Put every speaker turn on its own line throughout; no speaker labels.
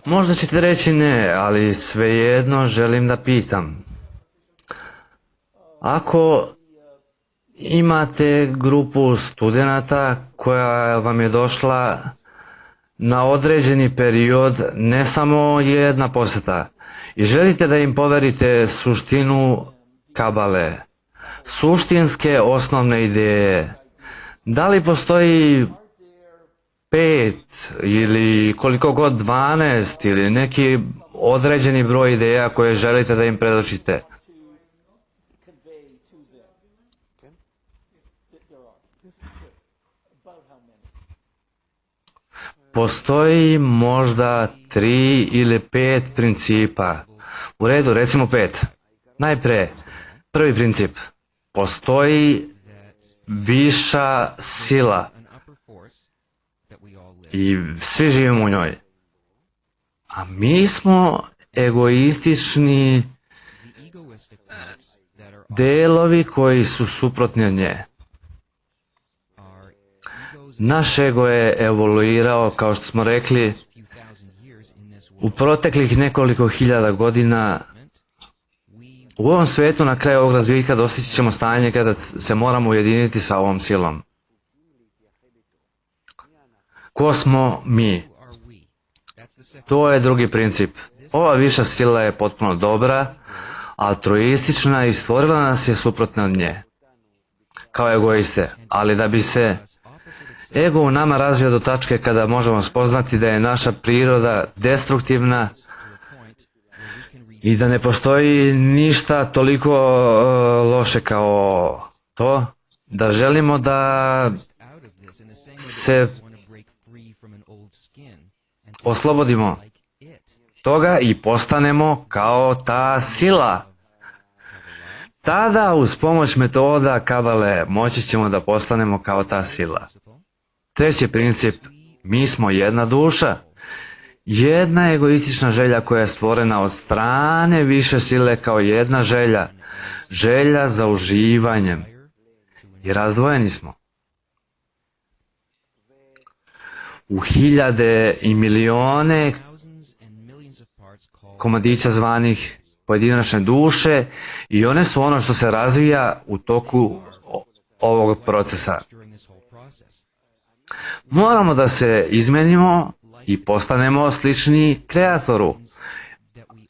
Možda ćete reći ne, ali svejedno želim da pitam. Ako imate grupu studenata koja vam je došla na određeni period, ne samo jedna posjeta, i želite da im poverite suštinu kabale, suštinske osnovne ideje, da li postoji 5 ili koliko god 12 ili neki određeni broj ideja koje želite da im predočite? Postoji možda 3 ili 5 principa. U redu, recimo 5. Najpre, prvi princip. Postoji viša sila i svi živimo u njoj. A mi smo egoistični delovi koji su suprotni od nje. Naš ego je evoluirao, kao što smo rekli, u proteklih nekoliko hiljada godina. U ovom svetu na kraju ovog razvitka dostići ćemo stanje kada se moramo ujediniti sa ovom silom. Ko smo mi? To je drugi princip. Ova viša sila je potpuno dobra, altruistična i stvorila nas je suprotno od nje, kao egoiste. Ali da bi se ego u nama razvio do tačke kada možemo spoznati da je naša priroda destruktivna i da ne postoji ništa toliko loše kao to, da želimo da se oslobodimo toga i postanemo kao ta sila. Tada uz pomoć metoda kabale moći ćemo da postanemo kao ta sila. Treći princip, mi smo jedna duša. Jedna egoistična želja koja je stvorena od strane više sile kao jedna želja. Želja za uživanjem. I razdvojeni smo. U hiljade i milione komadića zvanih pojedinačne duše i one su ono što se razvija u toku ovog procesa. Moramo da se izmenimo i postanemo slični kreatoru.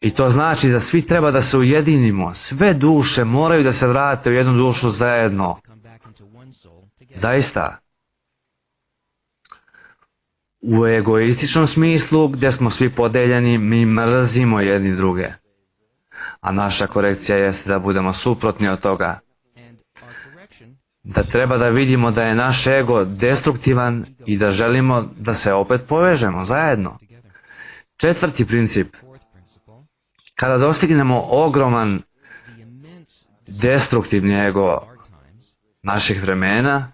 I to znači da svi treba da se ujedinimo. Sve duše moraju da se vrate u jednu dušu zajedno. Zaista. U egoističnom smislu, gdje smo svi podeljeni, mi mrzimo jedni druge. A naša korekcija jeste da budemo suprotni od toga. Da treba da vidimo da je naš ego destruktivan i da želimo da se opet povežemo zajedno. Četvrti princip. Kada dostignemo ogroman destruktivni ego naših vremena,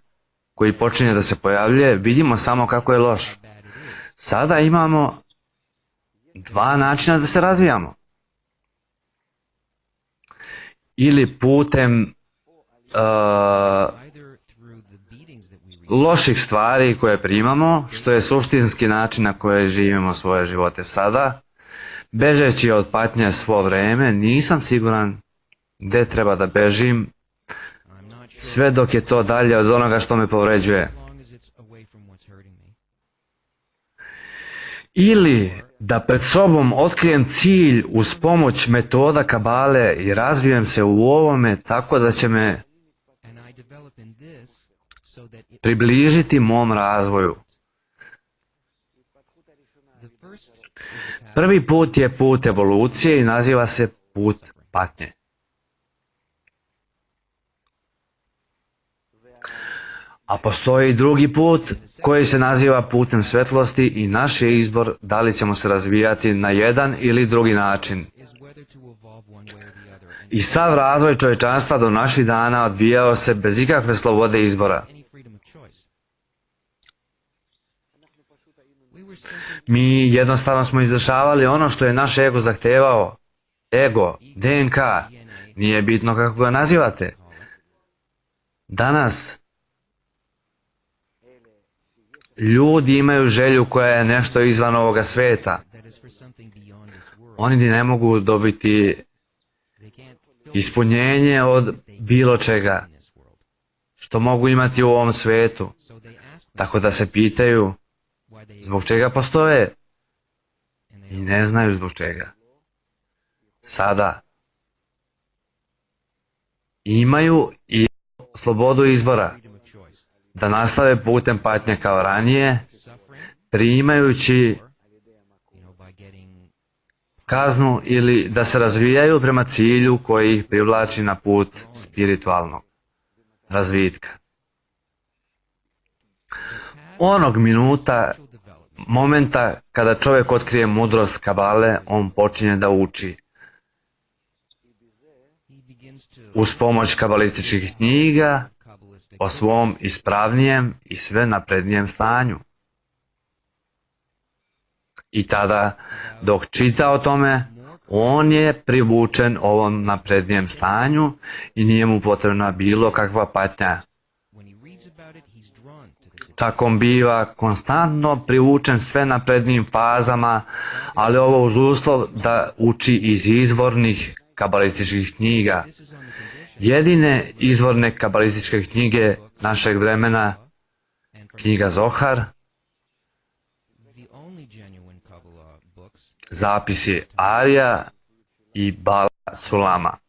koji počinje da se pojavljuje, vidimo samo kako je loš. Sada imamo 2 načina da se razvijamo. Ili putem loših stvari koje primamo, što je suštinski način na koji živimo svoje živote sada, bežeći od patnje svo vreme, nisam siguran gde treba da bežim, sve dok je to dalje od onoga što me povređuje. Ili da pred sobom otkrijem cilj uz pomoć metoda kabale i razvijem se u ovome tako da će me približiti mom razvoju. Prvi put je put evolucije i naziva se put patnje. A postoji drugi put koji se naziva putem svetlosti i naš je izbor da li ćemo se razvijati na jedan ili drugi način. I sav razvoj čovječanstva do naših dana odvijao se bez ikakve slobode izbora. Mi jednostavno smo izvršavali ono što je naš ego zahtevao. Ego, DNK, nije bitno kako ga nazivate. Danas ljudi imaju želju koja je nešto izvan ovoga sveta. Oni ne mogu dobiti ispunjenje od bilo čega što mogu imati u ovom svetu. Tako da se pitaju zbog čega postoje i ne znaju zbog čega. Sada imaju i slobodu izbora da nastave putem patnje kao ranije, primajući kaznu ili da se razvijaju prema cilju koji ih privlači na put spiritualnog razvitka. Onog momenta kada čovjek otkrije mudrost Kabale, on počinje da uči. Uz pomoć kabalističkih knjiga o svom ispravnijem i sve naprednijem stanju. I tada, dok čita o tome, on je privučen ovom naprednijem stanju i nije mu potrebna bilo kakva patnja. Čak on biva konstantno privučen sve naprednijim fazama, ali ovo uz uslov da uči iz izvornih kabalističkih knjiga. Jedine izvorne kabalističke knjige našeg vremena, knjiga Zohar, zapisi Arija i Bala Sulama.